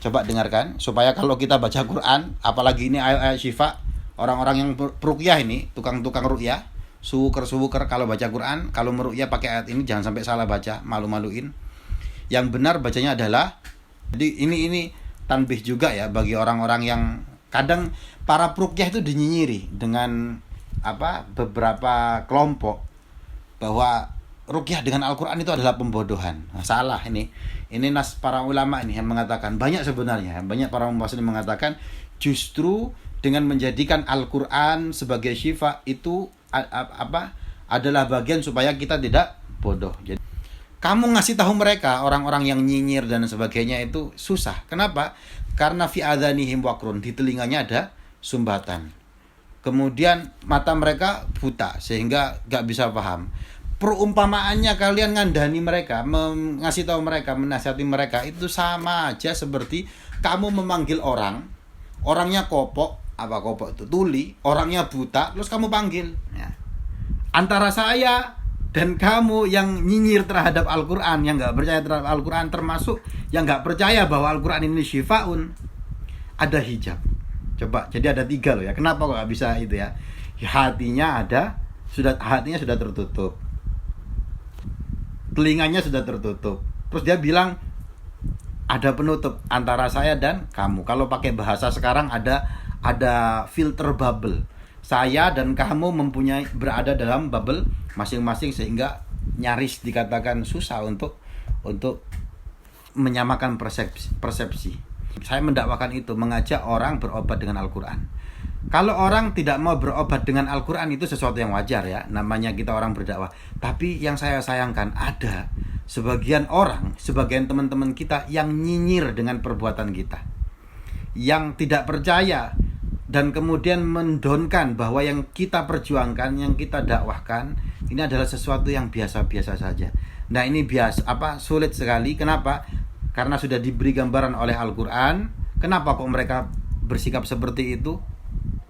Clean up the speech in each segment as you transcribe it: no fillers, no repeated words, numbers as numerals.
Coba dengarkan supaya kalau kita baca Quran, apalagi ini ayat-ayat syifa, orang-orang yang peruqyah ini, tukang-tukang ruqyah, suwuker-suwuker kalau baca Quran, kalau meruqyah pakai ayat ini jangan sampai salah baca, malu-maluin. Yang benar bacanya adalah, jadi ini tanbih juga ya bagi orang-orang yang kadang para peruqyah itu dinyinyiri dengan beberapa kelompok bahwa ruqyah dengan Al-Quran itu adalah pembodohan. Nah, salah ini. Ini nas para ulama ini yang mengatakan, banyak sebenarnya, banyak para mufassir yang mengatakan justru dengan menjadikan Al-Quran sebagai syifa itu adalah bagian supaya kita tidak bodoh. Jadi kamu ngasih tahu mereka, orang-orang yang nyinyir dan sebagainya itu susah. Kenapa? Karena fi adhanihim waqrun, di telinganya ada sumbatan. Kemudian mata mereka buta sehingga gak bisa paham. Perumpamaannya kalian ngandani mereka, ngasih tahu mereka, menasihati mereka itu sama aja seperti kamu memanggil orang, orangnya kopok itu tuli, orangnya buta, terus kamu panggil. Ya. Antara saya dan kamu yang nyinyir terhadap Al-Quran, yang nggak percaya terhadap Al-Quran, termasuk yang nggak percaya bahwa Al-Quran ini syifaun, ada hijab. Coba, jadi ada 3 loh ya. Kenapa kok nggak bisa itu ya? Hatinya sudah tertutup, telinganya sudah tertutup. Terus dia bilang ada penutup antara saya dan kamu. Kalau pakai bahasa sekarang ada filter bubble. Saya dan kamu berada dalam bubble masing-masing sehingga nyaris dikatakan susah untuk menyamakan persepsi. Saya mendakwakan itu, mengajak orang berobat dengan Al-Quran. Kalau orang tidak mau berobat dengan Al-Quran itu sesuatu yang wajar ya, namanya kita orang berdakwah. Tapi yang saya sayangkan ada sebagian teman-teman kita yang nyinyir dengan perbuatan kita, yang tidak percaya dan kemudian mendonkan bahwa yang kita perjuangkan, yang kita dakwahkan ini adalah sesuatu yang biasa-biasa saja. Nah ini sulit sekali. Kenapa? Karena sudah diberi gambaran oleh Al-Quran. Kenapa kok mereka bersikap seperti itu?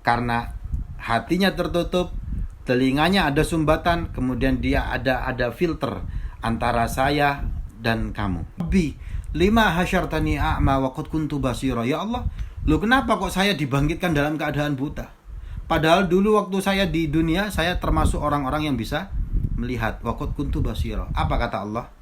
Karena hatinya tertutup, telinganya ada sumbatan, kemudian dia ada filter antara saya dan kamu. Lima hasyartani a'ma wa qad kuntu basira. Ya Allah, lu kenapa kok saya dibangkitkan dalam keadaan buta? Padahal dulu waktu saya di dunia, saya termasuk orang-orang yang bisa melihat. Wa qad kuntu basira. Apa kata Allah?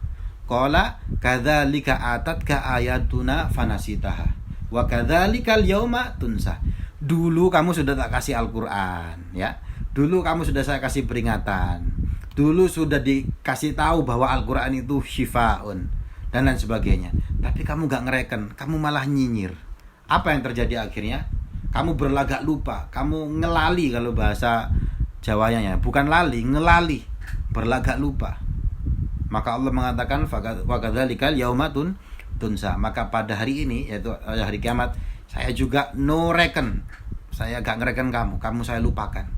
Qala kadzalika atatka ayatuna fanasitaha wa kadzalika al-yauma tunsa. Dulu kamu sudah tak kasih Al-Quran ya. Dulu kamu sudah saya kasih peringatan. Dulu sudah dikasih tahu bahwa Al-Quran itu syifaun dan lain sebagainya. Tapi kamu gak ngereken, kamu malah nyinyir. Apa yang terjadi akhirnya? Kamu berlagak lupa, kamu ngelali kalau bahasa Jawanya ya. Bukan lali, ngelali, berlagak lupa. Maka Allah mengatakan wa kadzalikal yauma tunsa. Maka pada hari ini, yaitu hari kiamat, saya juga no reckon. Saya gak ngereken kamu saya lupakan.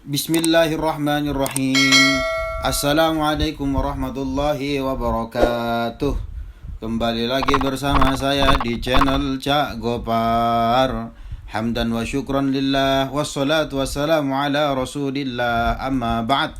Bismillahirrahmanirrahim. Assalamualaikum warahmatullahi wabarakatuh. Kembali lagi bersama saya di channel Cak Gopar. Hamdan wa syukran lillah, wassalatu wassalamu ala rasulillah, amma ba'd.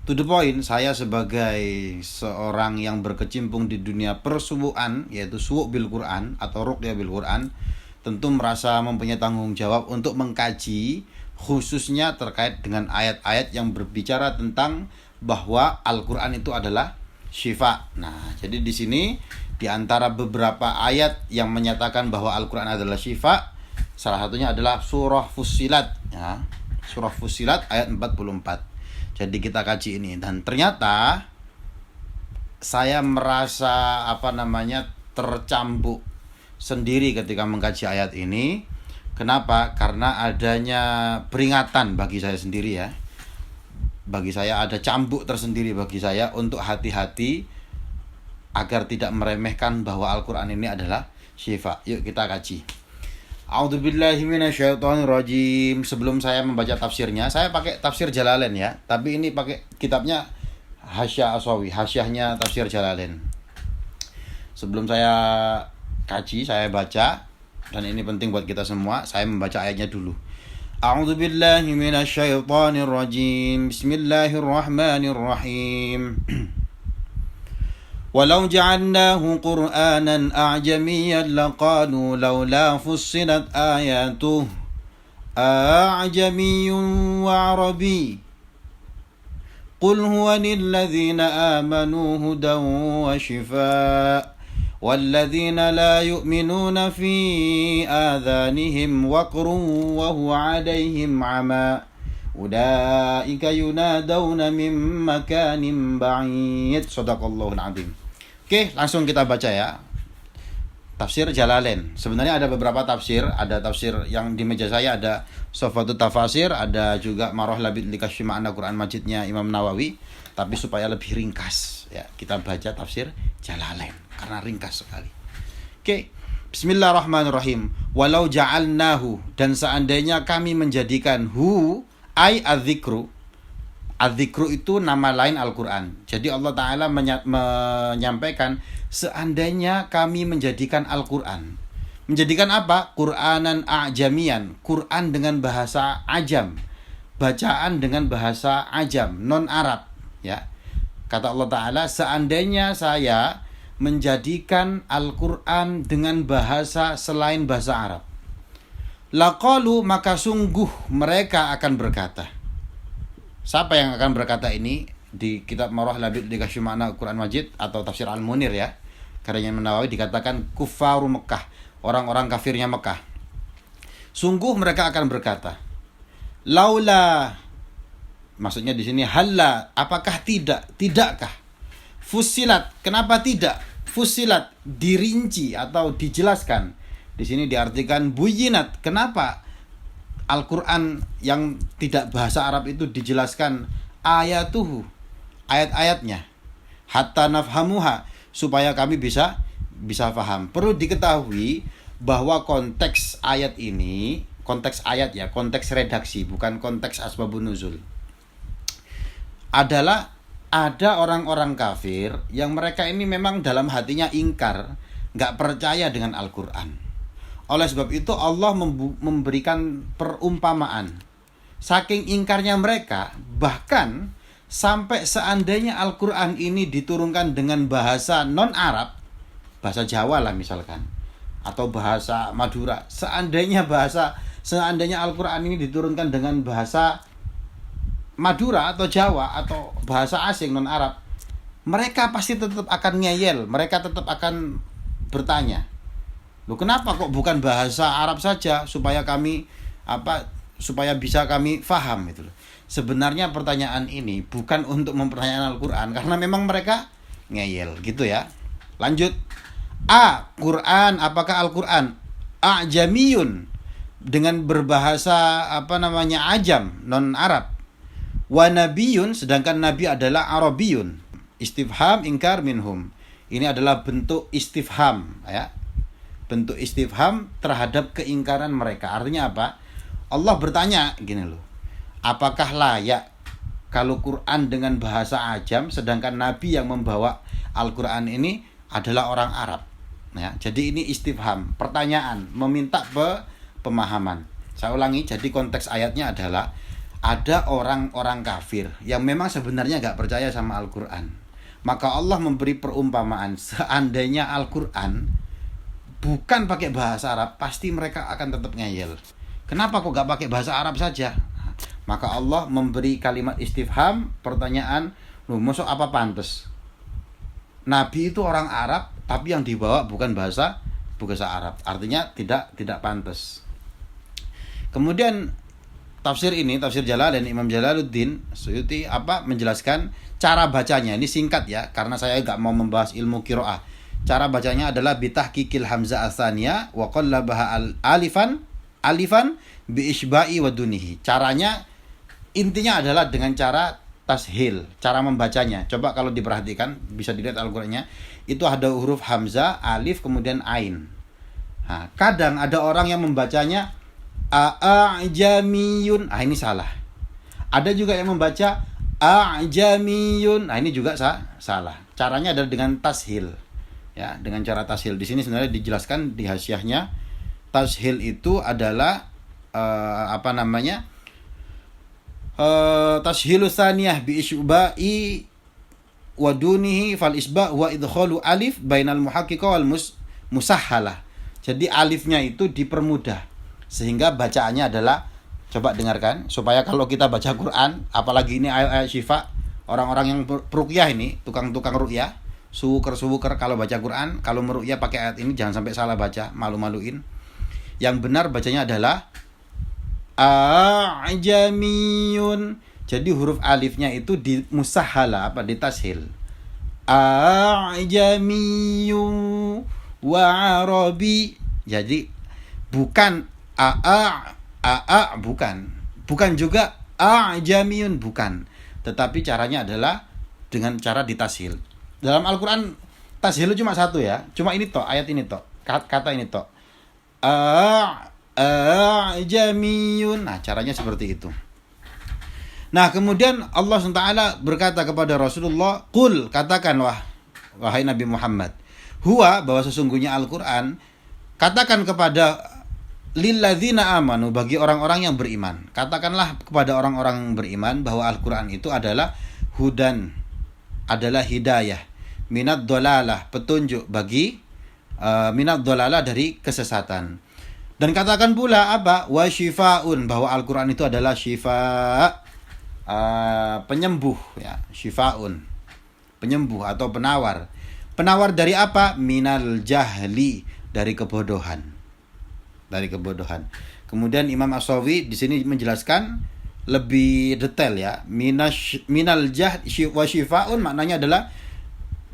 To the point, saya sebagai seorang yang berkecimpung di dunia persubuhan, yaitu suwuk bil Quran atau ruqyah bil Quran, tentu merasa mempunyai tanggung jawab untuk mengkaji khususnya terkait dengan ayat-ayat yang berbicara tentang bahwa Al-Quran itu adalah syifa. Nah, jadi di sini di antara beberapa ayat yang menyatakan bahwa Al-Quran adalah syifa, salah satunya adalah surah Fussilat ya. Surah Fussilat ayat 44. Jadi kita kaji ini dan ternyata saya merasa tercambuk sendiri ketika mengkaji ayat ini. Kenapa? Karena adanya peringatan bagi saya sendiri ya. Bagi saya ada cambuk tersendiri bagi saya untuk hati-hati agar tidak meremehkan bahwa Al-Quran ini adalah syifa. Yuk kita kaji. A'udzubillahi minasyaitonirrajim. Sebelum saya membaca tafsirnya, saya pakai tafsir Jalalain ya. Tapi ini pakai kitabnya Hasya Aswawi, hasyahnya tafsir Jalalain. Sebelum saya kaji, saya baca, dan ini penting buat kita semua, saya membaca ayatnya dulu. A'udzu billahi minasy syaithanir rajim. Bismillahirrahmanirrahim. Walau ja'alnahu Qur'anan a'jamiyyan laqalu laula fussilat ayatuhu a'jamiyyun wa 'arabiy. Qul huwa lilladzina amanu hudan wa shifaa والذين لا يؤمنون في آذانهم وقر وهو عليهم عمى أولئك ينادون من مكان بعيد صدق الله العظيم. Oke, langsung kita baca ya. Tafsir Jalalain. Sebenarnya ada beberapa tafsir, ada tafsir yang di meja saya, ada Sofatut Tafasir, ada juga Marah Labid Likashfi Ma'na Quran Majidnya Imam Nawawi. Tapi supaya lebih ringkas ya, kita baca tafsir Jalalain karena ringkas sekali. Oke, bismillahirrahmanirrahim. Walau ja'alnahu, dan seandainya kami menjadikan ay adzikru. Adzikru itu nama lain Al-Qur'an. Jadi Allah Ta'ala menyampaikan seandainya kami menjadikan Al-Qur'an. Menjadikan apa? Qur'anan a'jamian, Qur'an dengan bahasa ajam. Bacaan dengan bahasa ajam, non Arab ya. Kata Allah Ta'ala, seandainya saya menjadikan Al-Quran dengan bahasa selain bahasa Arab, laqalu, maka sungguh mereka akan berkata. Siapa yang akan berkata ini? Di kitab Marah Labid Likashfi Ma'na Quran Majid atau tafsir Al-Munir ya, karya Imam Nawawi, dikatakan kufaru Mekah, orang-orang kafirnya Mekah. Sungguh mereka akan berkata, laula, maksudnya di sini halla, apakah tidakkah, fusilat, kenapa tidak, fusilat, dirinci atau dijelaskan. Di sini diartikan buyinat, kenapa Al-Qur'an yang tidak bahasa Arab itu dijelaskan ayatuhu, ayat-ayatnya, hatta nafhamuha, supaya kami bisa paham. Perlu diketahui bahwa konteks ayat ini, konteks ayat ya, konteks redaksi, bukan konteks asbabun nuzul, adalah ada orang-orang kafir yang mereka ini memang dalam hatinya ingkar, nggak percaya dengan Al-Quran. Oleh sebab itu Allah memberikan perumpamaan. Saking ingkarnya mereka, bahkan sampai seandainya Al-Quran ini diturunkan dengan bahasa non-Arab, bahasa Jawa lah misalkan, atau bahasa Madura, seandainya Al-Quran ini diturunkan dengan bahasa Madura atau Jawa atau bahasa asing non-Arab, mereka pasti tetap akan ngeyel, mereka tetap akan bertanya, loh kenapa kok bukan bahasa Arab saja supaya bisa kami faham itu. Sebenarnya pertanyaan ini bukan untuk mempertanyakan Al-Quran, karena memang mereka ngeyel gitu ya. Lanjut. Quran, apakah Al-Quran a'jamiyun, dengan berbahasa ajam, non-Arab. Wa nabiyun, sedangkan nabi adalah arabiyun. Istifham ingkar minhum. Ini adalah bentuk istifham ya. Bentuk istifham terhadap keingkaran mereka. Artinya apa? Allah bertanya gini loh. Apakah layak kalau Quran dengan bahasa ajam sedangkan nabi yang membawa Al-Quran ini adalah orang Arab? Ya, jadi ini istifham, pertanyaan, meminta pemahaman. Saya ulangi, jadi konteks ayatnya adalah ada orang-orang kafir yang memang sebenarnya gak percaya sama Al-Quran. Maka Allah memberi perumpamaan, seandainya Al-Quran bukan pakai bahasa Arab, pasti mereka akan tetap ngeyel. Kenapa kok gak pakai bahasa Arab saja? Maka Allah memberi kalimat istifham, pertanyaan, loh masuk apa pantas? Nabi itu orang Arab, tapi yang dibawa bukan bahasa Arab. Artinya tidak pantas. Kemudian tafsir ini, tafsir Jalalain Imam Jalaluddin Suyuti menjelaskan cara bacanya. Ini singkat ya, karena saya enggak mau membahas ilmu qiraah. Cara bacanya adalah bitahqiqil hamzah atsaniyah wa qallabaha alifan bi isba'i wa dunihi. Caranya intinya adalah dengan cara tashil, cara membacanya. Coba kalau diperhatikan, bisa dilihat Al-Qur'annya, itu ada huruf hamzah, alif, kemudian ain. Nah, kadang ada orang yang membacanya a'jamiyun. Ini salah. Ada juga yang membaca a'jamiyun. Ini juga salah. Caranya adalah dengan tashil. Ya, dengan cara tashil. Di sini sebenarnya dijelaskan di hasyiahnya, tashil itu adalah apa namanya? Tashilu tsaniyah bi isba'i wa dunihi fal isba' wa idkhalu alif bainal muhaqqiqah wal musahhalah. Jadi alifnya itu dipermudah sehingga bacaannya adalah, coba dengarkan supaya kalau kita baca Quran, apalagi ini ayat-ayat syifa, orang-orang yang peruqyah ini, tukang-tukang ruqyah, suwuker kalau baca Quran, kalau meruqyah pakai ayat ini jangan sampai salah baca, malu-maluin. Yang benar bacanya adalah a'jamiyun. Jadi huruf alifnya itu di musahhala, ditashil. A'jamiyun wa arabi. Jadi bukan bukan juga a'jamiyun, bukan. Tetapi caranya adalah dengan cara ditashil. Dalam Al-Qur'an tashil cuma satu ya. Cuma ini toh, ayat ini toh. Kata ini toh. A'jamiyun. Nah, caranya seperti itu. Nah, kemudian Allah SWT berkata kepada Rasulullah, "Qul," katakan wahai Nabi Muhammad, "Huwa," bahwa sesungguhnya Al-Qur'an, katakan kepada lilladzina amanu, bagi orang-orang yang beriman. Katakanlah kepada orang-orang yang beriman bahwa Al-Qur'an itu adalah hudan, adalah hidayah, minad dhalalah, petunjuk bagi minad dhalalah, dari kesesatan. Dan katakan pula apa? Wa syifaun, bahwa Al-Qur'an itu adalah syifa, penyembuh ya, syifaun, penyembuh atau penawar. Penawar dari apa? Minal jahli, dari kebodohan. Dari kebodohan. Kemudian Imam As-Sawi di sini menjelaskan lebih detail ya. Minal jahli wa syifaun maknanya adalah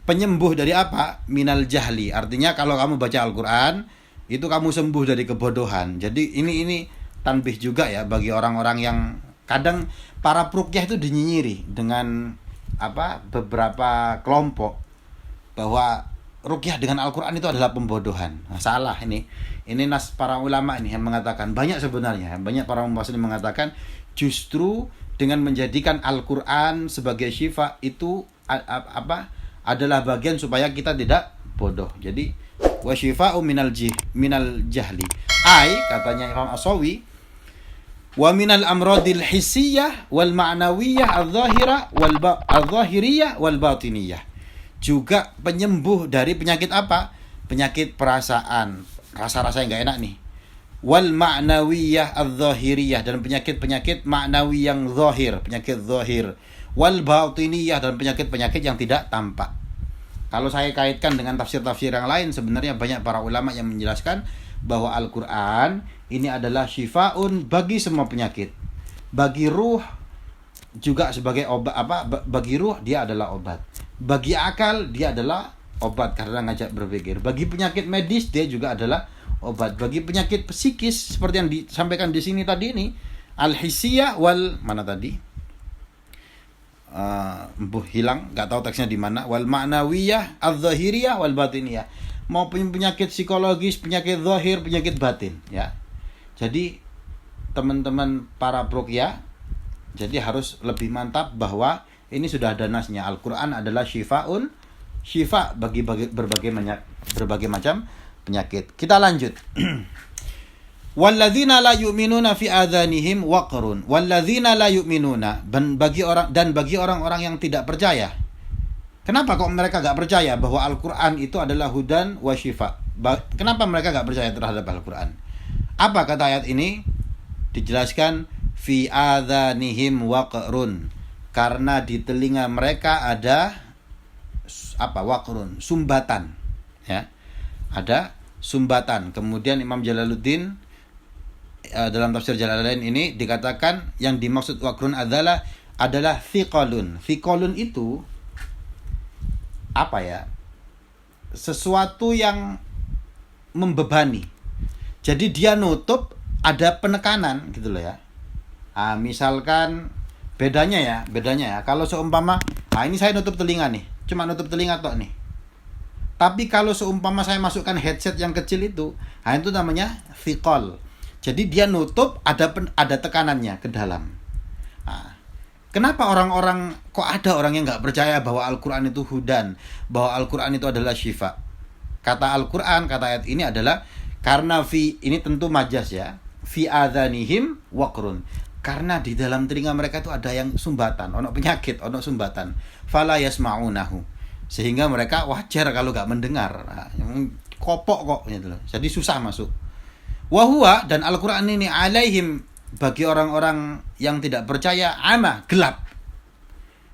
penyembuh dari apa? Minal jahli. Artinya kalau kamu baca Al-Qur'an itu kamu sembuh dari kebodohan. Jadi ini tanbih juga ya bagi orang-orang yang kadang para peruqyah itu dinyinyiri dengan beberapa kelompok bahwa ruqyah dengan Al-Qur'an itu adalah pembodohan. Nah, salah ini. Ini nas para ulama ini yang mengatakan, banyak sebenarnya, banyak para mufassir yang mengatakan justru dengan menjadikan Al-Qur'an sebagai syifa itu adalah bagian supaya kita tidak bodoh. Jadi wa syifa'u minal jahli. Katanya Imam As-Sawi, wa minal amradil hissiyah wal ma'nawiyah al-zahiriyah wal batiniyah. Juga penyembuh dari penyakit apa? Penyakit perasaan, rasa-rasa yang enggak enak nih. Wal ma'nawiyah al-zahiriyah, dan penyakit-penyakit ma'nawi yang zahir, penyakit zahir. Wal batiniyah, dan penyakit-penyakit yang tidak tampak. Kalau saya kaitkan dengan tafsir-tafsir yang lain, sebenarnya banyak para ulama yang menjelaskan bahwa Al-Qur'an ini adalah syifaun bagi semua penyakit. Bagi ruh juga sebagai obat, bagi ruh dia adalah obat. Bagi akal dia adalah obat karena ngajak berpikir. Bagi penyakit medis dia juga adalah obat. Bagi penyakit psikis seperti yang disampaikan di sini tadi ini, al-hissiyah wal mana tadi? Hilang, nggak tahu teksnya di mana. Wal ma'nawiyah, al-zahiriyah, wal batiniyah. Mau penyakit psikologis, penyakit zahir, penyakit batin, ya. Jadi teman-teman para peruqyah, jadi harus lebih mantap bahwa ini sudah ada nasnya. Al-Qur'an adalah syifa bagi berbagai macam penyakit. Kita lanjut. Walladzina la yu'minuna fi adhanihim waqrun. Walladzina la yu'minuna, bagi orang-orang yang tidak percaya. Kenapa kok mereka enggak percaya bahwa Al-Qur'an itu adalah hudan wa syifa? Kenapa mereka enggak percaya terhadap Al-Qur'an? Apa kata ayat ini? Dijelaskan fi adhanihim waqrun. Karena di telinga mereka ada waqrun, sumbatan, ya. Ada sumbatan. Kemudian Imam Jalaluddin dalam tafsir Jalalain ini dikatakan yang dimaksud waqrun adalah thiqalun. Thiqalun itu sesuatu yang membebani. Jadi dia nutup, ada penekanan gitu loh ya. Misalkan bedanya ya. Kalau seumpama, ini saya nutup telinga nih, cuma nutup telinga tok nih. Tapi kalau seumpama saya masukkan headset yang kecil itu namanya thiqal. Jadi dia nutup, ada tekanannya ke dalam. Kenapa kok ada orang yang nggak percaya bahwa Al-Qur'an itu hudan, bahwa Al-Qur'an itu adalah syifa? Kata Al-Qur'an, kata ayat ini adalah karena ini tentu majas ya. fi adhanihim waqrun. Karena di dalam telinga mereka itu ada yang sumbatan, ono penyakit, ono sumbatan. Fala yasma'unahu. Sehingga mereka wajar kalau gak mendengar. Nah, kopok kok gitu loh. Jadi susah masuk. Wa huwa, dan Al-Qur'an ini alaihim, bagi orang-orang yang tidak percaya, ama, gelap.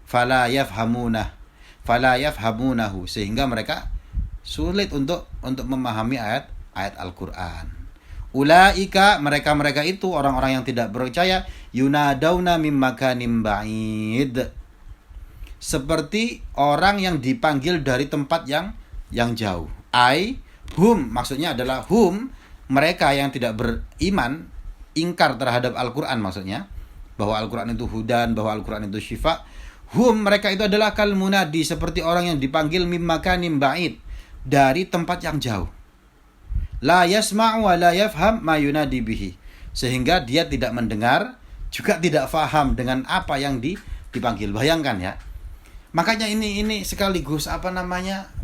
Fala yafhamunahu, sehingga mereka sulit untuk memahami ayat Al-Qur'an. Ulaika, mereka itu orang-orang yang tidak percaya, yunadauna mim makanim ba'id, seperti orang yang dipanggil dari tempat yang jauh. Hum, maksudnya adalah hum, mereka yang tidak beriman, ingkar terhadap Al-Qur'an, maksudnya bahwa Al-Qur'an itu hudan, bahwa Al-Qur'an itu syifa. Hum, mereka itu adalah kal munadi, seperti orang yang dipanggil mim makanim ba'id, dari tempat yang jauh. La yasma'u wa la yafham ma yunadi bihi, sehingga dia tidak mendengar, juga tidak faham dengan apa yang dipanggil. Bayangkan ya. Makanya ini sekaligus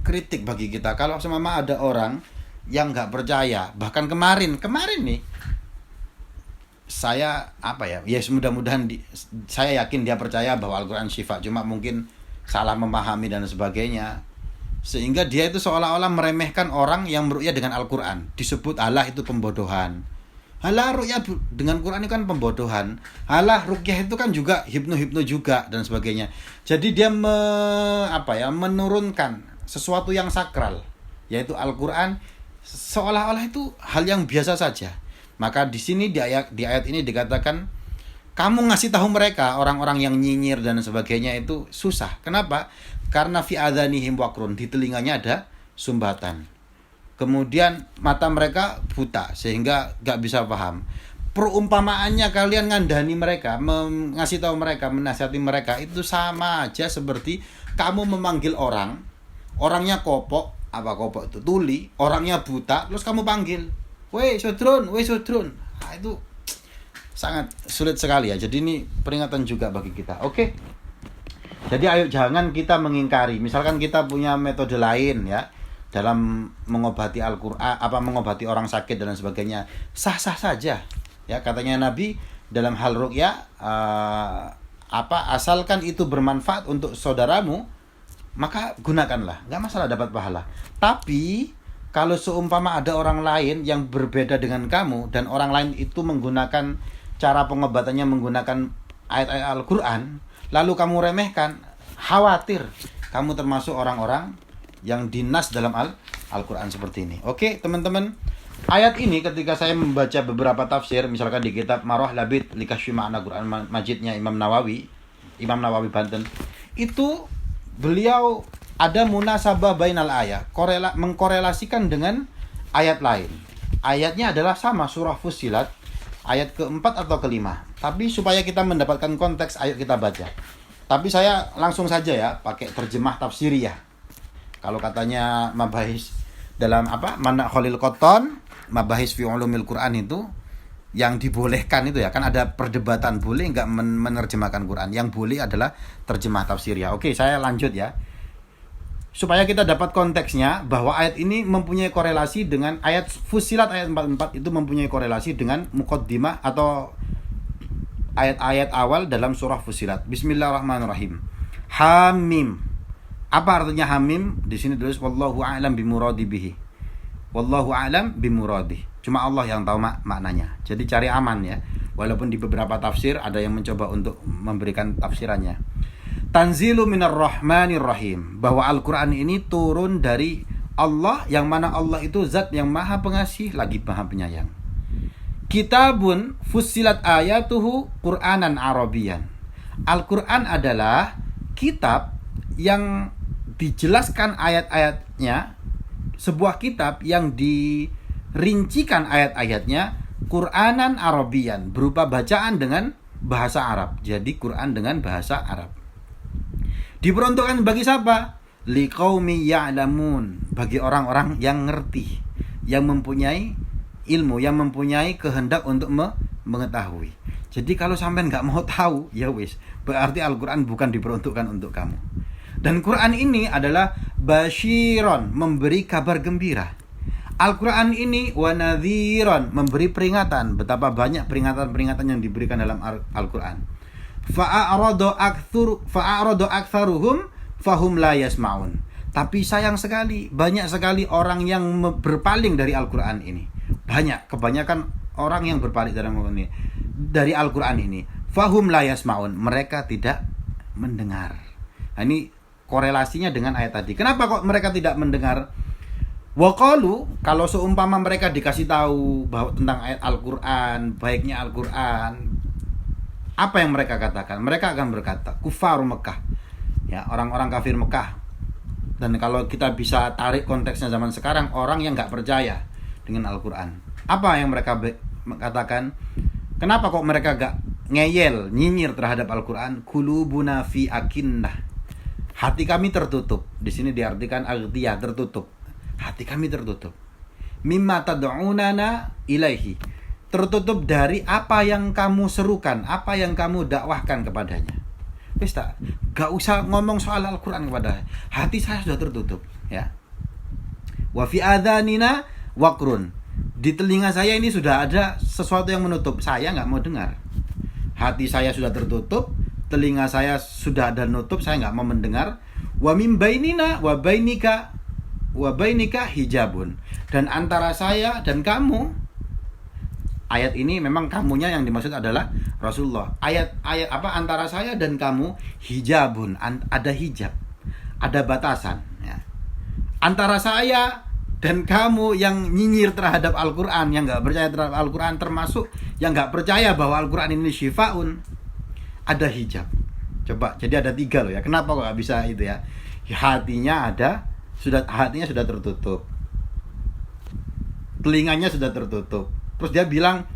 kritik bagi kita. Kalau semama ada orang yang nggak percaya, bahkan kemarin nih, saya mudah-mudahan saya yakin dia percaya bahwa Al-Qur'an syifa, cuma mungkin salah memahami dan sebagainya, sehingga dia itu seolah-olah meremehkan orang yang meruqyah dengan Al-Qur'an. Disebut Allah itu pembodohan. Halah, ruqyah dengan Quran itu kan pembodohan. Halah, ruqyah itu kan juga hipno juga dan sebagainya. Jadi dia menurunkan sesuatu yang sakral, yaitu Al-Qur'an, seolah-olah itu hal yang biasa saja. Maka di sini di ayat ini dikatakan, kamu ngasih tahu mereka, orang-orang yang nyinyir dan sebagainya itu susah. Kenapa? Karena fi adhanihim waqrun, di telinganya ada sumbatan. Kemudian mata mereka buta sehingga gak bisa paham. Perumpamaannya kalian ngandani mereka, ngasih tahu mereka, menasihati mereka, itu sama aja seperti kamu memanggil orang, orangnya kopok itu tuli, orangnya buta, terus kamu panggil, weh sodron. Nah, itu sangat sulit sekali ya. Jadi ini peringatan juga bagi kita. Oke. Jadi ayo jangan kita mengingkari. Misalkan kita punya metode lain ya dalam mengobati Al-Qur'an, mengobati orang sakit dan sebagainya, sah-sah saja. Ya, katanya Nabi dalam hal ruqyah, asalkan itu bermanfaat untuk saudaramu, maka gunakanlah. Enggak masalah, dapat pahala. Tapi kalau seumpama ada orang lain yang berbeda dengan kamu dan orang lain itu menggunakan cara pengobatannya menggunakan ayat-ayat Al-Qur'an, lalu kamu remehkan, khawatir kamu termasuk orang-orang yang dinas dalam Al-Qur'an seperti ini. Oke, teman-teman. Ayat ini ketika saya membaca beberapa tafsir, misalkan di kitab Marwah Labid li Kasyfi Ma'na Qur'an Majidnya Imam Nawawi Banten, itu beliau ada munasabah bainal ayat, mengkorelasikan dengan ayat lain. Ayatnya adalah sama, surah Fussilat ayat keempat atau kelima. Tapi supaya kita mendapatkan konteks, ayo kita baca. Tapi saya langsung saja ya pakai terjemah tafsiriyah. Kalau katanya Mabahis dalam Mana Khalil Qotton, Mabahis fi Ulumil Quran itu yang dibolehkan itu ya, kan ada perdebatan boleh enggak menerjemahkan Quran. Yang boleh adalah terjemah tafsiriyah. Oke, saya lanjut ya. Supaya kita dapat konteksnya bahwa ayat ini mempunyai korelasi dengan ayat Fussilat ayat 44 itu mempunyai korelasi dengan muqaddimah atau ayat-ayat awal dalam surah Fussilat. Bismillahirrahmanirrahim. Hamim. Apa artinya hamim? Di sini tulis wallahu a'lam bimuradi bihi. Wallahu a'lam bimuradi. Cuma Allah yang tahu maknanya. Jadi cari aman ya. Walaupun di beberapa tafsir ada yang mencoba untuk memberikan tafsirannya. Tanzilu minar rahmanir rahim. Bahwa Al-Qur'an ini turun dari Allah, yang mana Allah itu zat yang maha pengasih lagi maha penyayang. Kitabun fussilat ayatuhu Qur'anan Arabian. Al-Qur'an adalah kitab yang dijelaskan ayat-ayatnya, sebuah kitab yang dirincikan ayat-ayatnya Qur'anan Arabian, berupa bacaan dengan bahasa Arab. Jadi Quran dengan bahasa Arab. Diperuntukkan bagi siapa? Liqaumi ya'lamun, bagi orang-orang yang ngerti, yang mempunyai ilmu, yang mempunyai kehendak untuk mengetahui. Jadi kalau sampean nggak mau tahu, ya wis, berarti Al-Qur'an bukan diperuntukkan untuk kamu. Dan Quran ini adalah basyiron, memberi kabar gembira. Al-Quran ini wa nadhiran, memberi peringatan. Betapa banyak peringatan-peringatan yang diberikan dalam Al-Quran. Fa'aradu aktsaruhum fahum la yasma'un. Tapi sayang sekali, banyak sekali orang yang berpaling dari Al-Quran ini. Kebanyakan orang yang berpaling dari Al-Quran ini. Fahum la yasma'un, mereka tidak mendengar. Nah, ini korelasinya dengan ayat tadi. Kenapa kok mereka tidak mendengar? Waqalu, kalau seumpama mereka dikasih tahu bahwa tentang ayat Al-Quran, baiknya Al-Quran, apa yang mereka katakan? Mereka akan berkata, kufar Mekah, ya, orang-orang kafir Mekah. Dan kalau kita bisa tarik konteksnya zaman sekarang, orang yang nggak percaya dengan Al-Quran. Apa yang mereka katakan? Kenapa kok mereka gak ngeyel, nyinyir terhadap Al-Quran? Kulubuna fi akinnah. Hati kami tertutup. Di sini diartikan aghdiyah, tertutup. Hati kami tertutup. Mimma tad'unana ilaihi. Tertutup dari apa yang kamu serukan, apa yang kamu dakwahkan kepadanya. Wis tak, gak usah ngomong soal Al-Quran kepada. Hati saya sudah tertutup, ya. Wa fi adhanina waqrun. Di telinga saya ini sudah ada sesuatu yang menutup. Saya nggak mau dengar. Hati saya sudah tertutup, telinga saya sudah ada nutup, saya nggak mau mendengar. Wa min bainina wa bainika hijabun. Dan antara saya dan kamu, ayat ini memang kamunya yang dimaksud adalah Rasulullah. Ayat apa, antara saya dan kamu hijabun, ada hijab, ada batasan, ya. Antara saya dan kamu yang nyinyir terhadap Al-Quran, yang nggak percaya terhadap Al-Quran, termasuk yang nggak percaya bahwa Al-Quran ini syifaun, ada hijab. Coba, jadi ada 3 loh ya. Kenapa kok nggak bisa itu ya? Hatinya sudah tertutup, telinganya sudah tertutup. Terus dia bilang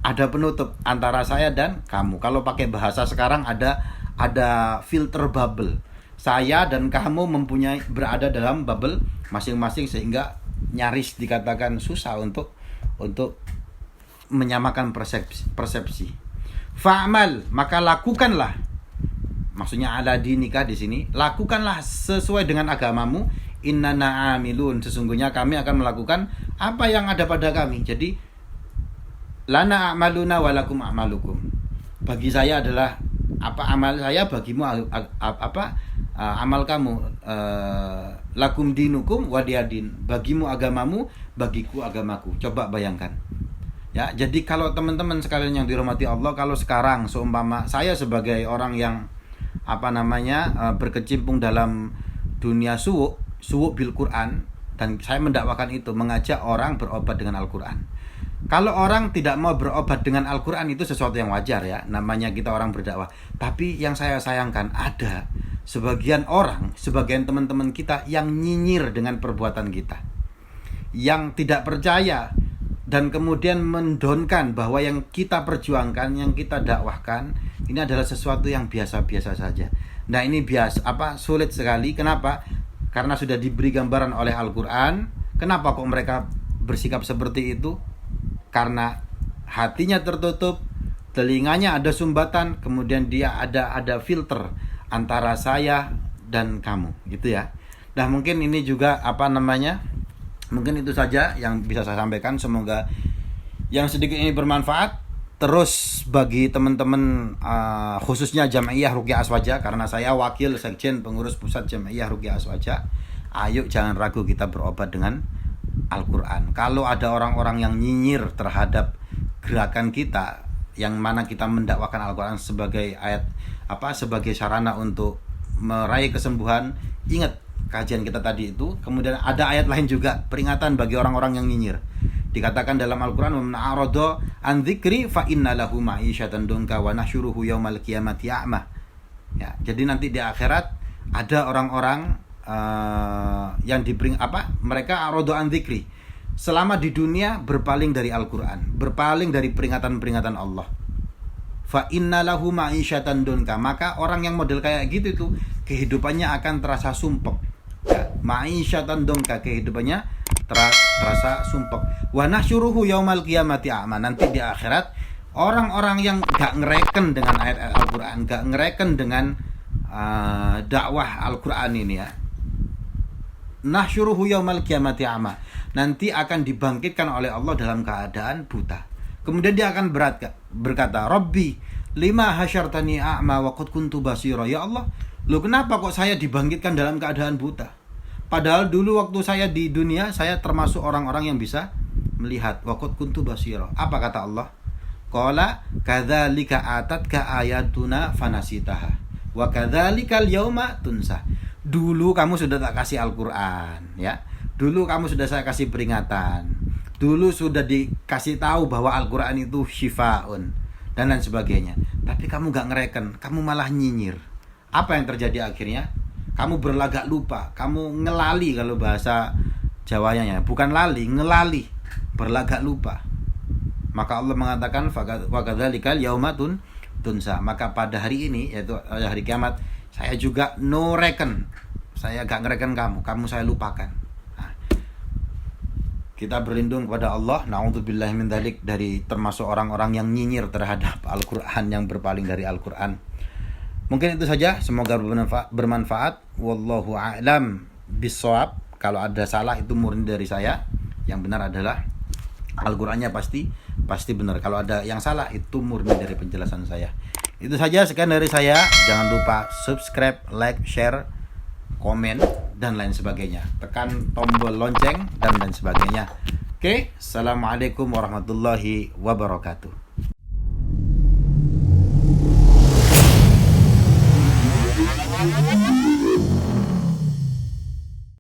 ada penutup antara saya dan kamu. Kalau pakai bahasa sekarang ada filter bubble. Saya dan kamu berada dalam bubble masing-masing, sehingga nyaris dikatakan susah untuk menyamakan persepsi. Fa'mal, maka lakukanlah. Maksudnya ala dinika di sini, lakukanlah sesuai dengan agamamu. Innana amilun, sesungguhnya kami akan melakukan apa yang ada pada kami. Jadi lana a'maluna walakum a'malukum. Bagi saya adalah apa amal saya, bagimu amal kamu. Lakum dinukum wadiyadin, bagimu agamamu, bagiku agamaku. Coba bayangkan. Ya, jadi kalau teman-teman sekalian yang dirahmati Allah, kalau sekarang seumpama saya sebagai orang yang berkecimpung dalam dunia suwuk bil Quran, dan saya mendakwakan itu, mengajak orang berobat dengan Al-Quran. Kalau orang tidak mau berobat dengan Al-Quran, itu sesuatu yang wajar ya, namanya kita orang berdakwah. Tapi yang saya sayangkan, ada sebagian teman-teman kita yang nyinyir dengan perbuatan kita, yang tidak percaya, dan kemudian mendonkan bahwa yang kita perjuangkan, yang kita dakwahkan, ini adalah sesuatu yang biasa-biasa saja. Nah, ini sulit sekali. Kenapa? Karena sudah diberi gambaran oleh Al-Quran. Kenapa kok mereka bersikap seperti itu? Karena hatinya tertutup, telinganya ada sumbatan, kemudian dia ada filter antara saya dan kamu, gitu ya. Nah, mungkin ini juga mungkin itu saja yang bisa saya sampaikan. Semoga yang sedikit ini bermanfaat. Terus bagi teman-teman khususnya Jam'iyah Ruqyah Aswaja, karena saya wakil sekjen pengurus pusat Jam'iyah Ruqyah Aswaja, ayo jangan ragu kita berobat dengan Al-Quran. Kalau ada orang-orang yang nyinyir terhadap gerakan kita, yang mana kita mendakwakan Al-Quran sebagai sebagai sarana untuk meraih kesembuhan, ingat kajian kita tadi itu. Kemudian ada ayat lain juga, peringatan bagi orang-orang yang nyinyir. Dikatakan dalam Al-Quran, "Wa man a'rada an dzikri fa inna lahu ma'isyatan dunka wa nahsyuruhu yaumal qiyamati a'ma." Ya, jadi nanti di akhirat ada orang-orang yang mereka a'rada an dzikri. Selama di dunia berpaling dari Al-Quran, berpaling dari peringatan-peringatan Allah. Fa inna lahu ma'isyatan dunka, maka orang yang model kayak gitu itu kehidupannya akan terasa sumpek. Ya, ma'isyatan dunka, kehidupannya terasa sumpek. Wa nahsyuruhu yaumal qiyamati a'ma, nanti di akhirat orang-orang yang gak ngereken dengan ayat Al-Quran, gak ngereken dengan dakwah Al-Quran ini ya, nahsyuruhu yaumal qiyamati a'ma. Nanti akan dibangkitkan oleh Allah dalam keadaan buta. Kemudian dia akan berkata, Rabbi, lima hasyartani a'ma wa qad kuntu basira. Ya Allah, loh kenapa kok saya dibangkitkan dalam keadaan buta? Padahal dulu waktu saya di dunia, saya termasuk orang-orang yang bisa melihat. Wa qad kuntu basira. Apa kata Allah? Qala kadzalika atatka ayatuna fanasitaha wa kadzalikal yauma tunsa. Dulu kamu sudah tak kasih Al-Qur'an, ya. Dulu kamu sudah saya kasih peringatan. Dulu sudah dikasih tahu bahwa Al-Qur'an itu syifaun dan lain sebagainya. Tapi kamu gak ngereken, kamu malah nyinyir. Apa yang terjadi akhirnya? Kamu berlagak lupa, kamu ngelali kalau bahasa Jawanya ya, bukan lali, ngelali, berlagak lupa. Maka Allah mengatakan wa kadzalikal yauma tunsa. Maka pada hari ini, yaitu hari kiamat, saya juga no reckon. Saya gak ngereken kamu saya lupakan. Nah, kita berlindung kepada Allah, na'udzubillahi min dzalik, dari termasuk orang-orang yang nyinyir terhadap Al-Qur'an, yang berpaling dari Al-Qur'an. Mungkin itu saja, semoga bermanfaat. Wallahu a'lam bissawab. Kalau ada salah itu murni dari saya. Yang benar adalah Al-Qur'annya pasti benar. Kalau ada yang salah itu murni dari penjelasan saya. Itu saja, sekian dari saya. Jangan lupa subscribe, like, share, komen, dan lain sebagainya. Tekan tombol lonceng dan lain sebagainya. Oke, assalamualaikum warahmatullahi wabarakatuh.